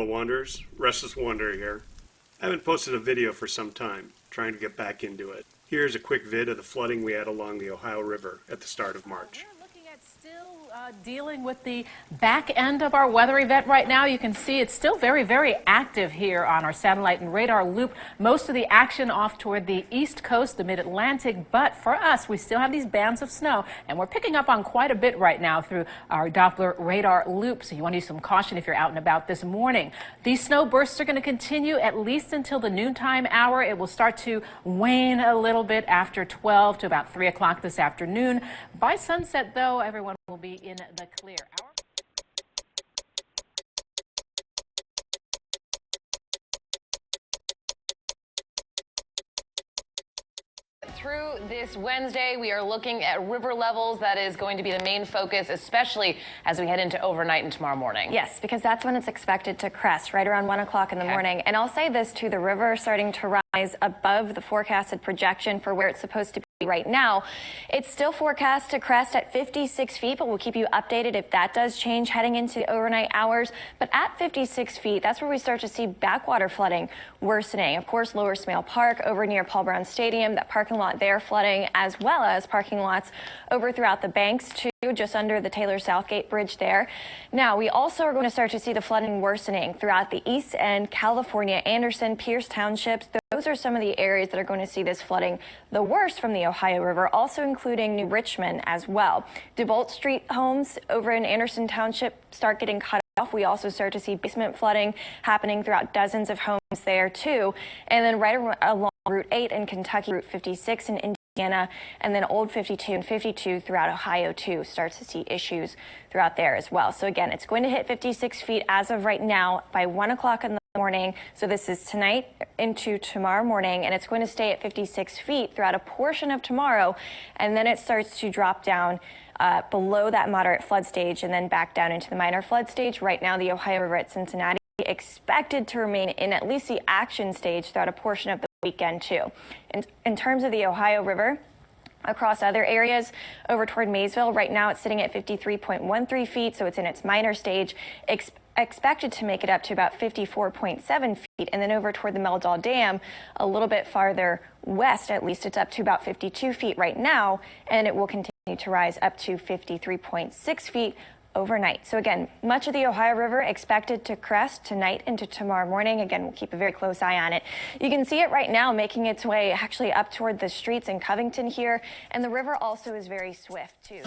fellow wanderers, Restless Wanderer here. I haven't posted a video for some time, trying to get back into it. Here's a quick vid of the flooding we had along the Ohio River at the start of March. We're looking at still dealing with the back end of our weather event right now. You can see it's still very, very active here on our satellite and radar loop. Most of the action off toward the east coast, the mid-Atlantic, but for us, we still have these bands of snow, and we're picking up on quite a bit right now through our Doppler radar loop, so you want to use some caution if you're out and about this morning. These snow bursts are going to continue at least until the noontime hour. It will start to wane a little bit after 12 to about 3 o'clock this afternoon. By sunset, though, everyone will be in the clear. Through this Wednesday, we are looking at river levels. That is going to be the main focus, especially as we head into overnight and tomorrow morning. Yes, because that's when it's expected to crest, right around 1 o'clock in the morning. And I'll say this too, the river starting to rise above the forecasted projection for where it's supposed to be right now. It's still forecast to crest at 56 feet, but we'll keep you updated if that does change heading into the overnight hours. But at 56 feet, that's where we start to see backwater flooding worsening. Of course, Lower Smale Park over near Paul Brown Stadium, that parking lot there flooding, as well as parking lots over throughout the banks too, just under the Taylor Southgate Bridge there. Now, we also are going to start to see the flooding worsening throughout the East End, California, Anderson, Pierce Townships. Those are some of the areas that are going to see this flooding the worst from the Ohio River, also including New Richmond as well. DeBolt Street homes over in Anderson Township start getting cut off. We also start to see basement flooding happening throughout dozens of homes there too. And then right along Route 8 in Kentucky, Route 56 in Indiana, and then Old 52 and 52 throughout Ohio too, starts to see issues throughout there as well. So again, it's going to hit 56 feet as of right now by 1 o'clock in the morning. So this is tonight into tomorrow morning, and it's going to stay at 56 feet throughout a portion of tomorrow, and then it starts to drop down below that moderate flood stage and then back down into the minor flood stage. Right now, the Ohio River at Cincinnati expected to remain in at least the action stage throughout a portion of the weekend too. In terms of the Ohio River, across other areas over toward Maysville, right now it's sitting at 53.13 feet, so it's in its minor stage. Expected to make it up to about 54.7 feet, and then over toward the Meldal Dam, a little bit farther west, at least it's up to about 52 feet right now, and it will continue to rise up to 53.6 feet overnight. So again, much of the Ohio River expected to crest tonight into tomorrow morning. Again, we'll keep a very close eye on it. You can see it right now making its way actually up toward the streets in Covington here, and the river also is very swift too.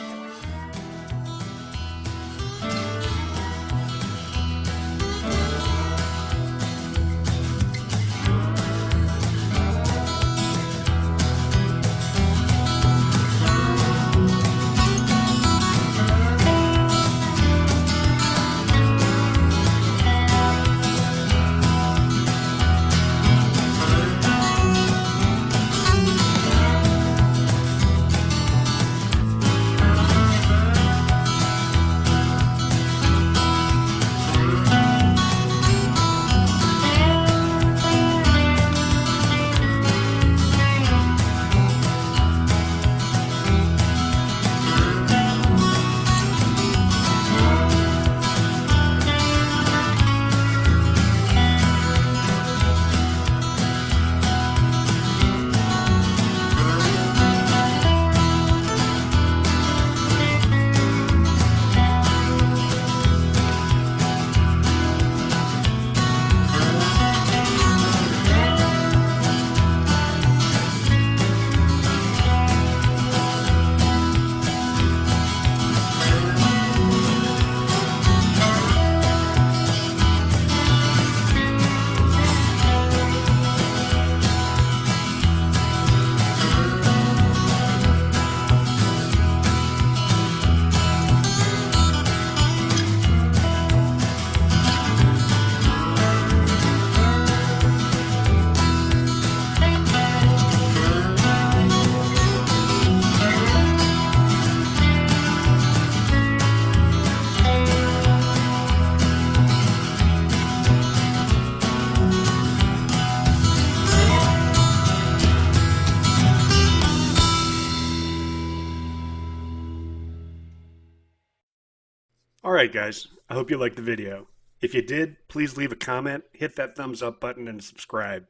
Alright guys, I hope you liked the video. If you did, please leave a comment, hit that thumbs up button, and subscribe.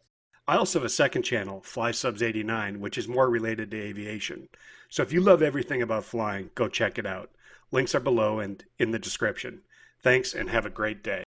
I also have a second channel, FlySubs89, which is more related to aviation. So if you love everything about flying, go check it out. Links are below and in the description. Thanks and have a great day.